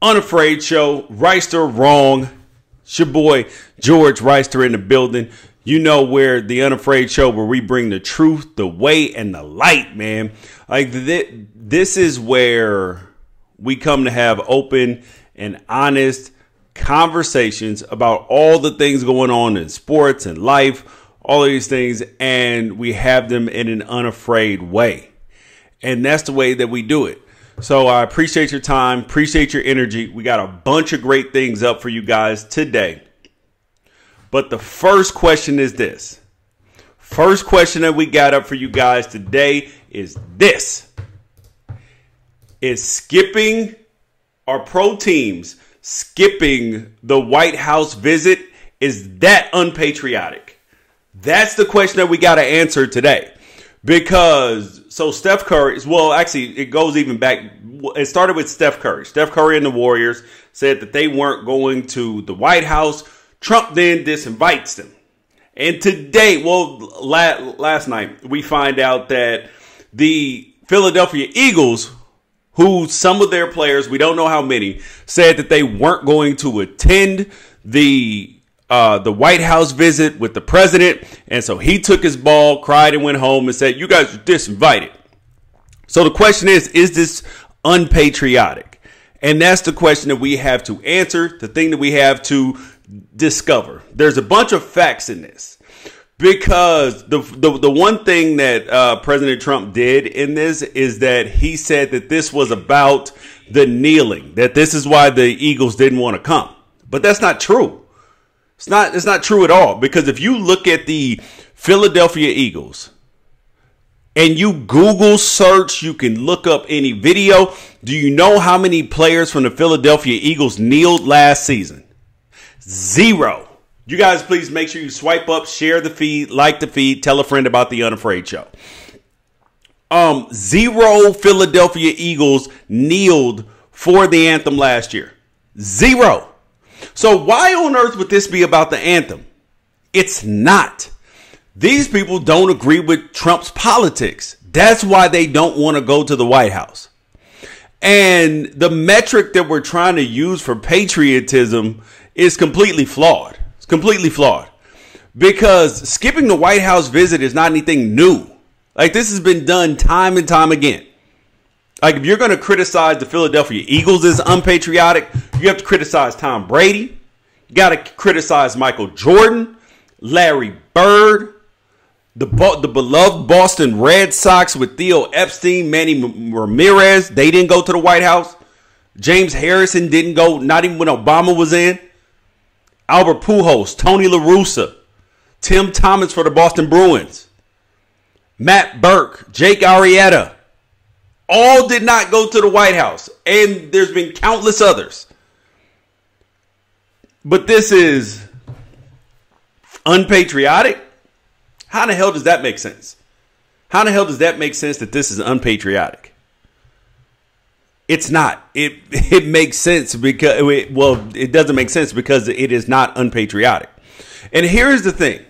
Unafraid Show, Reister Wrong. It's your boy, George Reister in the building. You know where the Unafraid Show, where we bring the truth, the way, and the light, man. Like this is where we come to have open and honest conversations about all the things going on in sports and life, all of these things, and we have them in an unafraid way. And that's the way that we do it. So I appreciate your time, appreciate your energy. We got a bunch of great things up for you guys today. But the first question is this. First question that we got up for you guys today is this. Is skipping our pro teams, skipping the White House visit, is that unpatriotic? That's the question that we got to answer today. Because, so Steph Curry, well, actually, it goes even back. It started with Steph Curry. Steph Curry and the Warriors said that they weren't going to the White House. Trump then disinvites them. And today, well, last night, we find out that the Philadelphia Eagles, who some of their players, we don't know how many, said that they weren't going to attend the White House visit with the president. And so he took his ball, cried, and went home and said, you guys are disinvited. So the question is this unpatriotic? And that's the question that we have to answer, the thing that we have to discover. There's a bunch of facts in this. Because the one thing that President Trump did in this is that he said that this was about the kneeling, that this is why the Eagles didn't want to come. But that's not true. It's not true at all, because if you look at the Philadelphia Eagles and you Google search, you can look up any video. Do you know how many players from the Philadelphia Eagles kneeled last season? 0. You guys, please make sure you swipe up, share the feed, like the feed, tell a friend about the Unafraid Show. 0 Philadelphia Eagles kneeled for the anthem last year. 0. So why on earth would this be about the anthem? It's not. These people don't agree with Trump's politics. That's why they don't want to go to the White House. And the metric that we're trying to use for patriotism is completely flawed. It's completely flawed. Because skipping the White House visit is not anything new. Like, this has been done time and time again. Like, if you're going to criticize the Philadelphia Eagles as unpatriotic, you have to criticize Tom Brady. You got to criticize Michael Jordan, Larry Bird, the beloved Boston Red Sox with Theo Epstein, Manny Ramirez. They didn't go to the White House. James Harrison didn't go, not even when Obama was in. Albert Pujols, Tony La Russa, Tim Thomas for the Boston Bruins, Matt Burke, Jake Arrieta. All did not go to the White House. And there's been countless others. But this is unpatriotic? How the hell does that make sense? How the hell does that make sense that this is unpatriotic? It's not. It makes sense because, well, it doesn't make sense because it is not unpatriotic. And here's the thing.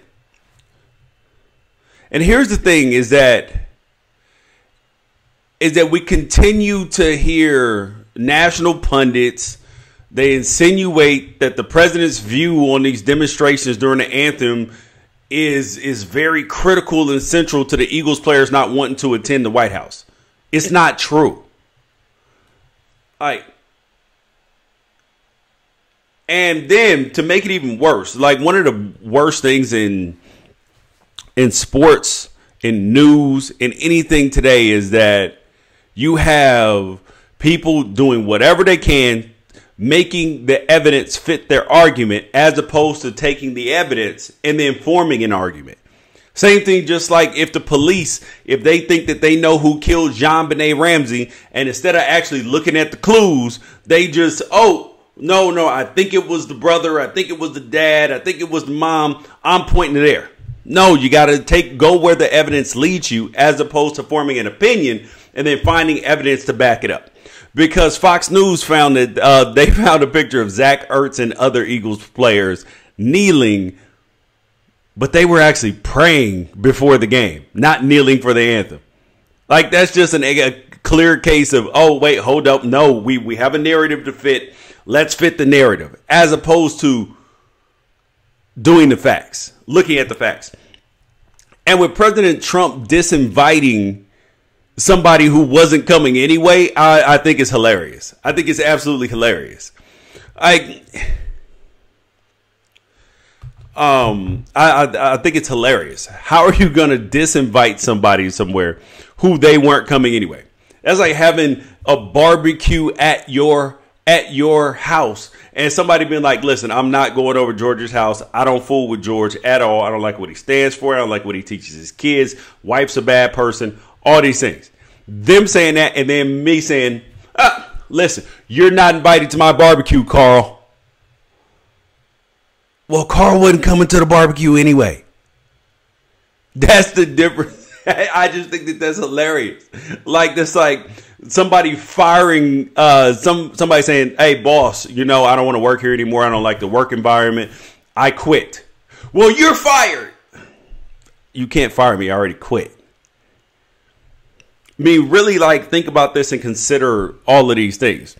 Is that we continue to hear national pundits. They insinuate that the president's view on these demonstrations during the anthem is very critical and central to the Eagles players not wanting to attend the White House. It's not true. And then to make it even worse, like, one of the worst things in sports, in news, in anything today is that you have people doing whatever they can, making the evidence fit their argument, as opposed to taking the evidence and then forming an argument. Same thing, just like if the police, if they think that they know who killed JonBenet Ramsey, and instead of actually looking at the clues, they just, no, I think it was the brother, I think it was the dad, I think it was the mom, I'm pointing it there. No, you got to go where the evidence leads you, as opposed to forming an opinion and then finding evidence to back it up. Because Fox News found that they found a picture of Zach Ertz and other Eagles players kneeling, but they were actually praying before the game, not kneeling for the anthem. Like, that's just a clear case of, oh, wait, hold up. No, we have a narrative to fit. Let's fit the narrative, as opposed to doing the facts, looking at the facts. And with President Trump disinviting somebody who wasn't coming anyway, I think it's hilarious. I think it's absolutely hilarious. I think it's hilarious. How are you going to disinvite somebody somewhere who they weren't coming anyway? That's like having a barbecue at your house and somebody being like, listen, I'm not going over George's house. I don't fool with George at all. I don't like what he stands for. I don't like what he teaches his kids. Wife's a bad person. All these things. Them saying that and then me saying, listen, you're not invited to my barbecue, Carl. Well, Carl wasn't coming to the barbecue anyway. That's the difference. I just think that that's hilarious. Like this, like somebody firing somebody saying, hey, boss, I don't want to work here anymore. I don't like the work environment. I quit. Well, you're fired. You can't fire me. I already quit. I mean, really, like, think about this and consider all of these things.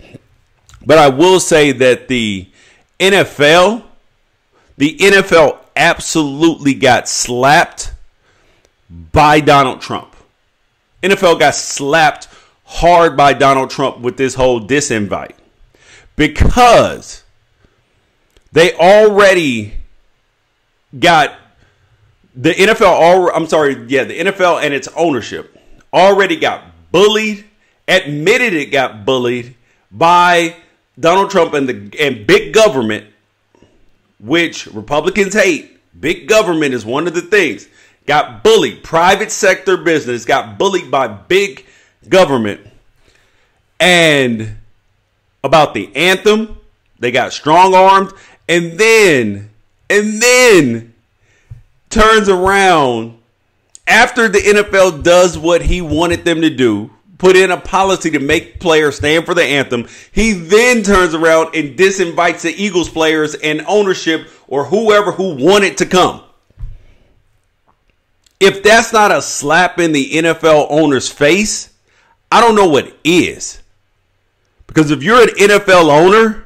But I will say that the NFL absolutely got slapped by Donald Trump. NFL got slapped hard by Donald Trump with this whole disinvite because they already got the NFL and its ownership already got bullied, admitted it got bullied by Donald Trump and big government, which Republicans hate. Big government is one of the things. Got bullied. Private sector business got bullied by big government. And about the anthem, they got strong-armed. And then turns around after the NFL does what he wanted them to do, put in a policy to make players stand for the anthem. He then turns around and disinvites the Eagles players and ownership or whoever who wanted to come. If that's not a slap in the NFL owner's face, I don't know what is. Because if you're an NFL owner,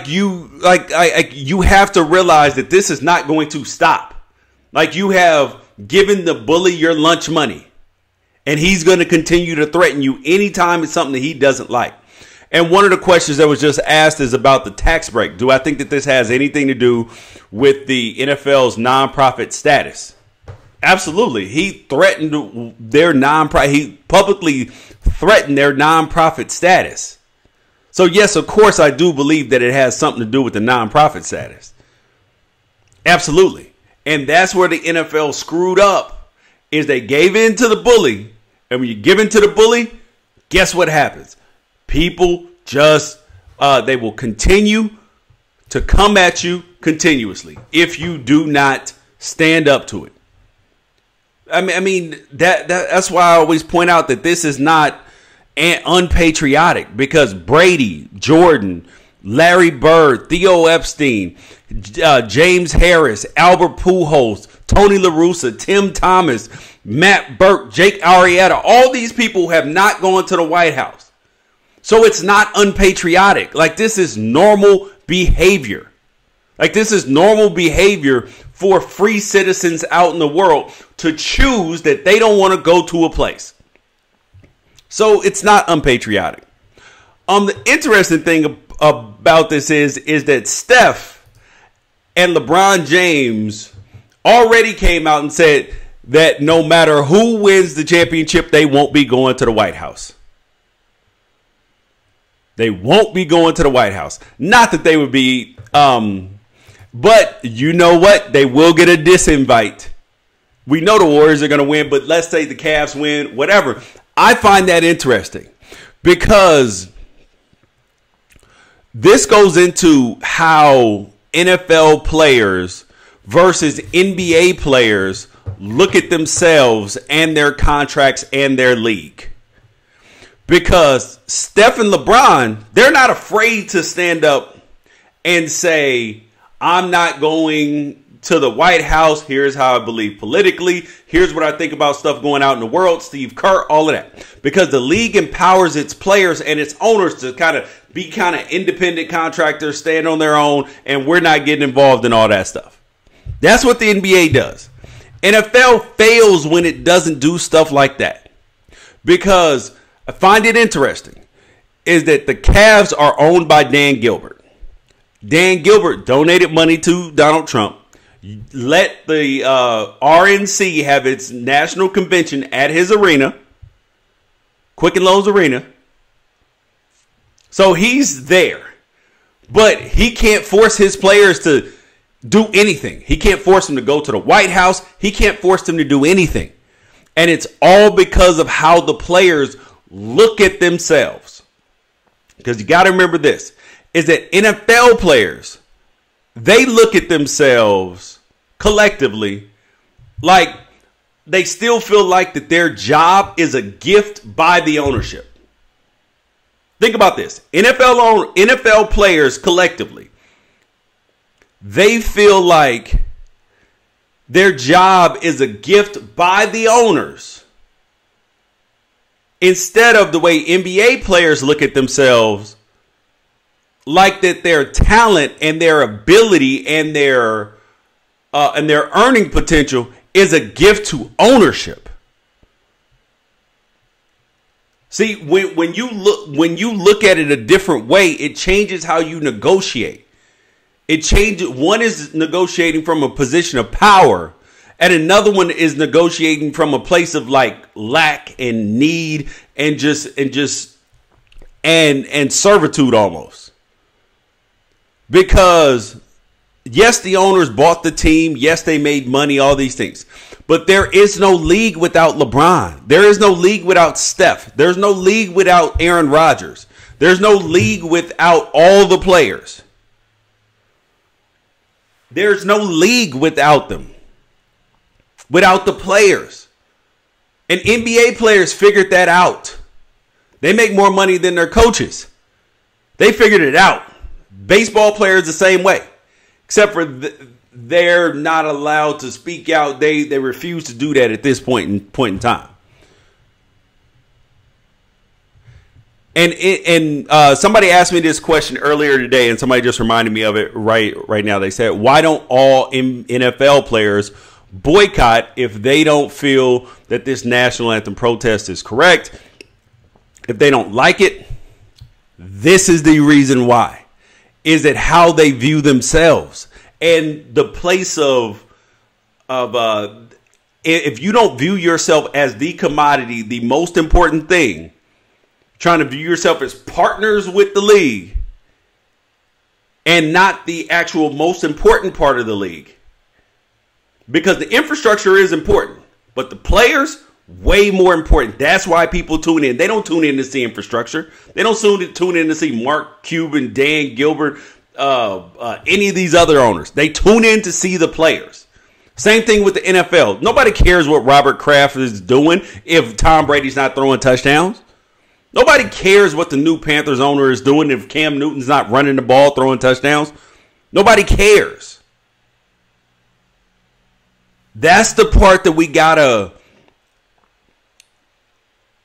you have to realize that this is not going to stop. Like, you have given the bully your lunch money. And he's going to continue to threaten you anytime it's something that he doesn't like. And one of the questions that was just asked is about the tax break. Do I think that this has anything to do with the NFL's nonprofit status? Absolutely. He threatened their nonprofit. He publicly threatened their nonprofit status. So, yes, of course, I do believe that it has something to do with the nonprofit status. Absolutely. And that's where the NFL screwed up, is they gave in to the bully. And when you give in to the bully, guess what happens? People just, they will continue to come at you continuously if you do not stand up to it. I mean that's why I always point out that this is not unpatriotic, because Brady, Jordan, Larry Bird, Theo Epstein, James Harris, Albert Pujols, Tony La Russa, Tim Thomas, Matt Burke, Jake Arrieta, all these people have not gone to the White House. So it's not unpatriotic. Like, this is normal behavior. Like, this is normal behavior for free citizens out in the world to choose that they don't want to go to a place. So it's not unpatriotic. The interesting thing about this is that Steph and LeBron James already came out and said that no matter who wins the championship, they won't be going to the White House. They won't be going to the White House. Not that they would be, but you know what? They will get a disinvite. We know the Warriors are going to win, but let's say the Cavs win, whatever. I find that interesting because this goes into how NFL players versus NBA players look at themselves and their contracts and their league. Because Steph and LeBron, they're not afraid to stand up and say, I'm not going to the White House. Here's how I believe politically. Here's what I think about stuff going out in the world. Steve Kerr, all of that. Because the league empowers its players and its owners to be independent contractors, stand on their own, and we're not getting involved in all that stuff. That's what the NBA does. NFL fails when it doesn't do stuff like that. Because I find it interesting is that the Cavs are owned by Dan Gilbert. Dan Gilbert donated money to Donald Trump. Let the RNC have its national convention at his arena, Quicken Loans Arena. So he's there. But he can't force his players to do anything. He can't force them to go to the White House. He can't force them to do anything. And it's all because of how the players look at themselves. Because you got to remember this, is that NFL players, they look at themselves collectively like they still feel like that their job is a gift by the ownership. Think about this. NFL players collectively, they feel like their job is a gift by the owners. Instead of the way NBA players look at themselves, like that their talent and their ability and their earning potential is a gift to ownership. See, when you look at it a different way, it changes how you negotiate. It changes. One is negotiating from a position of power, and another one is negotiating from a place of like lack and need and servitude almost. Because yes, the owners bought the team. Yes, they made money, all these things. But there is no league without LeBron. There is no league without Steph. There's no league without Aaron Rodgers. There's no league without all the players. There's no league without them. Without the players. And NBA players figured that out. They make more money than their coaches. They figured it out. Baseball players the same way. Except for they're not allowed to speak out. They refuse to do that at this point in time. And somebody asked me this question earlier today, and somebody just reminded me of it right now. They said, why don't all NFL players boycott if they don't feel that this national anthem protest is correct? If they don't like it, this is the reason why. Is it how they view themselves? And the place of if you don't view yourself as the commodity, the most important thing, trying to view yourself as partners with the league and not the actual most important part of the league. Because the infrastructure is important, but the players, way more important. That's why people tune in. They don't tune in to see infrastructure. They don't tune in to see Mark Cuban, Dan Gilbert, any of these other owners. They tune in to see the players. Same thing with the NFL. Nobody cares what Robert Kraft is doing if Tom Brady's not throwing touchdowns. Nobody cares what the new Panthers owner is doing if Cam Newton's not running the ball, throwing touchdowns. Nobody cares. That's the part that we gotta.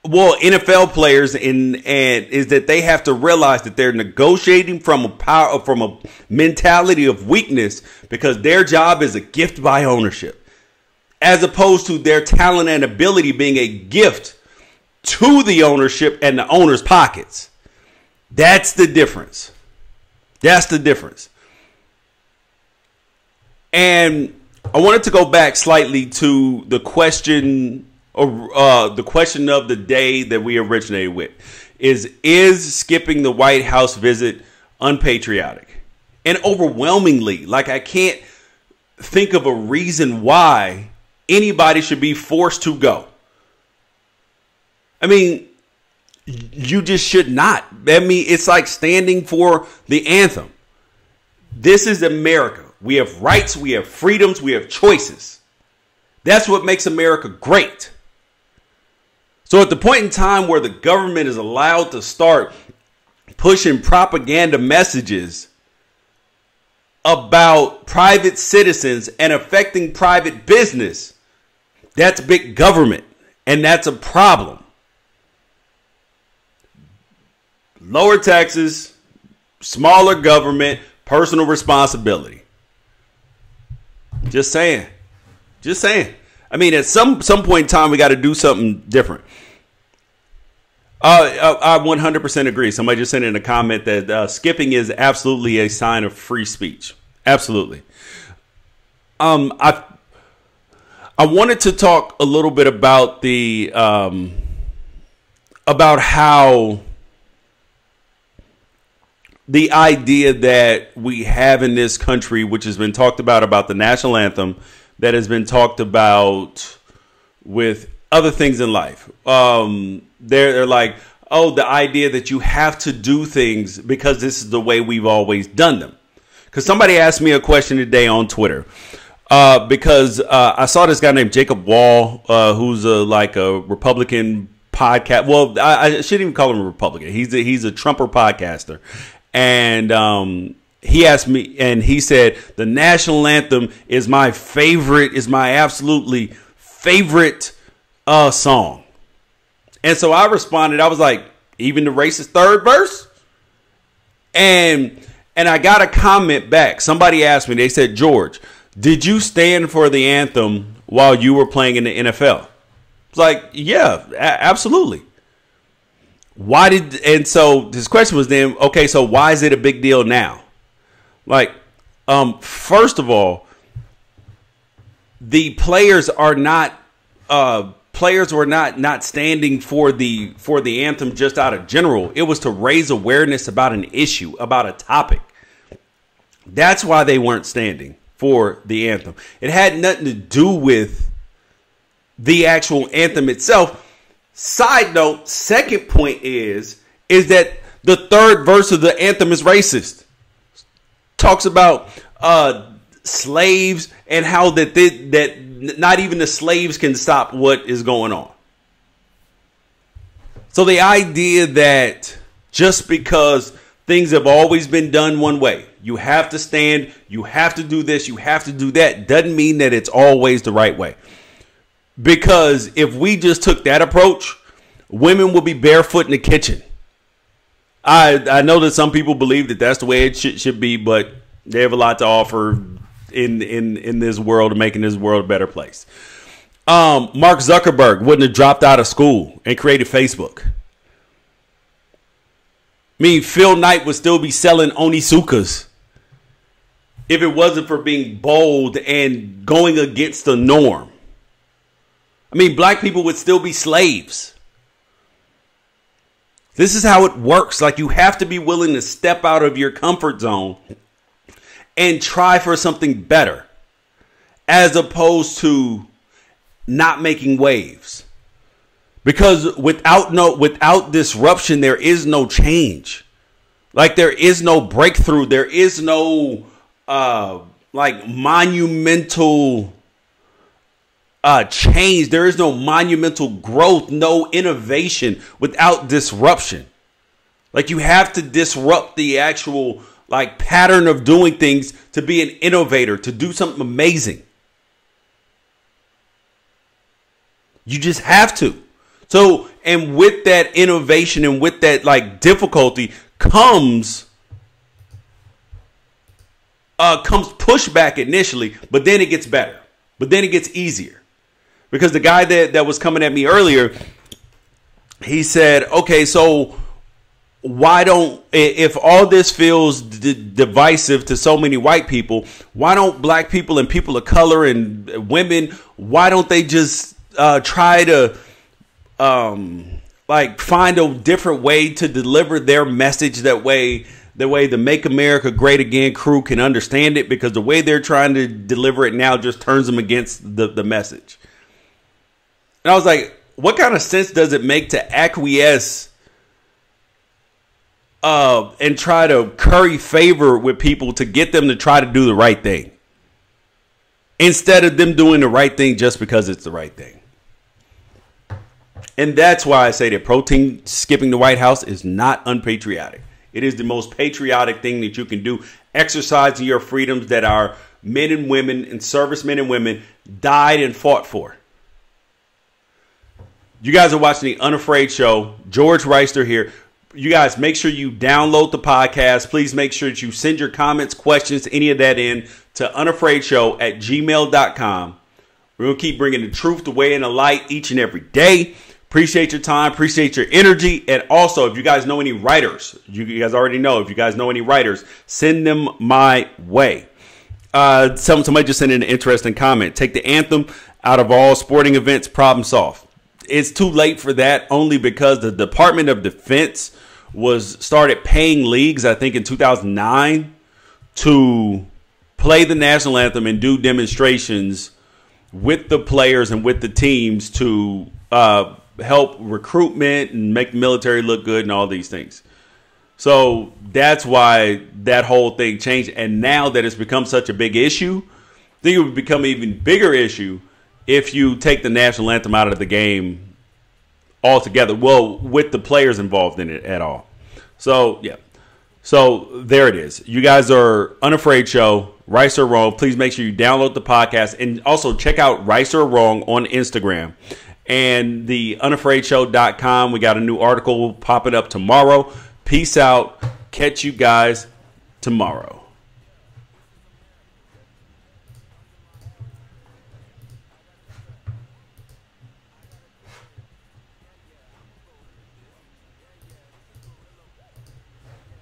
Well, NFL players is that they have to realize that they're negotiating from a mentality of weakness because their job is a gift by ownership, as opposed to their talent and ability being a gift to the ownership and the owner's pockets. That's the difference. That's the difference. And I wanted to go back slightly to the question. The question of the day that we originated with is skipping the White House visit unpatriotic? And overwhelmingly, like I can't think of a reason why anybody should be forced to go. I mean, you just should not. I mean, it's like standing for the anthem. This is America. We have rights, we have freedoms, we have choices. That's what makes America great. So at the point in time where the government is allowed to start pushing propaganda messages about private citizens and affecting private business, that's big government. And that's a problem. Lower taxes, smaller government, personal responsibility. Just saying. Just saying. I mean, at some point in time, we got to do something different. I 100% agree. Somebody just sent in a comment that skipping is absolutely a sign of free speech. Absolutely. I wanted to talk a little bit about the about how the idea that we have in this country, which has been talked about the national anthem, that has been talked about with other things in life. They're like, oh, the idea that you have to do things because this is the way we've always done them. Because somebody asked me a question today on Twitter. Because I saw this guy named Jacob Wall, who's like a Republican podcast. Well, I shouldn't even call him a Republican. He's a Trumper podcaster. And he asked me, and he said, the national anthem is my favorite, is my absolutely favorite song. And so I responded, I was like, even the racist third verse? And I got a comment back. Somebody asked me, they said, George, did you stand for the anthem while you were playing in the NFL? It's like, yeah, absolutely. And so this question was then, okay, so why is it a big deal now? Like, first of all, the players are not, players were not standing for the anthem just out of general. It was to raise awareness about an issue, about a topic. That's why they weren't standing for the anthem. It had nothing to do with the actual anthem itself. Side note, second point is that the third verse of the anthem is racist. Talks about slaves and how that not even the slaves can stop what is going on. So the idea that just because things have always been done one way, you have to stand, you have to do this, you have to do that, doesn't mean that it's always the right way. Because if we just took that approach, women will be barefoot in the kitchen. I know that some people believe that that's the way it should be, but they have a lot to offer in this world and making this world a better place. Mark Zuckerberg wouldn't have dropped out of school and created Facebook. I mean, Phil Knight would still be selling Onitsukas if it wasn't for being bold and going against the norm. I mean, black people would still be slaves. This is how it works. Like, you have to be willing to step out of your comfort zone and try for something better, as opposed to not making waves. Because without disruption, there is no change. Like, there is no breakthrough. There is no monumental change. There is no monumental growth, no innovation without disruption. Like, you have to disrupt the actual pattern of doing things to be an innovator, to do something amazing. You just have to. So, and with that innovation and with that difficulty comes pushback initially, but then it gets better. But then it gets easier. Because the guy that was coming at me earlier, he said, okay, so why don't, if all this feels divisive to so many white people, why don't black people and people of color and women, why don't they just try to find a different way to deliver their message? That way the Make America Great Again crew can understand it, because the way they're trying to deliver it now just turns them against the message. And I was like, what kind of sense does it make to acquiesce and try to curry favor with people to get them to try to do the right thing, instead of them doing the right thing just because it's the right thing? And that's why I say that protein skipping the White House is not unpatriotic. It is the most patriotic thing that you can do exercising your freedoms that our men and women and servicemen and women died and fought for. You guys are watching the Unafraid Show. George Reister here. You guys, make sure you download the podcast. Please make sure that you send your comments, questions, any of that in to unafraidshow@gmail.com. We're going to keep bringing the truth, the way, and the light each and every day. Appreciate your time. Appreciate your energy. And also, if you guys know any writers, you guys already know, if you guys know any writers, send them my way. Somebody just sent in an interesting comment. Take the anthem out of all sporting events, problem solved. It's too late for that, only because the Department of Defense started paying leagues, I think in 2009, to play the national anthem and do demonstrations with the players and with the teams to help recruitment and make the military look good and all these things. So that's why that whole thing changed. And now that it's become such a big issue, I think it would become an even bigger issue if you take the national anthem out of the game altogether. Well, with the players involved in it at all. So, yeah. So there it is. You guys are Unafraid Show, Rice or Wrong. Please make sure you download the podcast and also check out Rice or Wrong on Instagram and the unafraidshow.com. We got a new article popping up tomorrow. Peace out. Catch you guys tomorrow.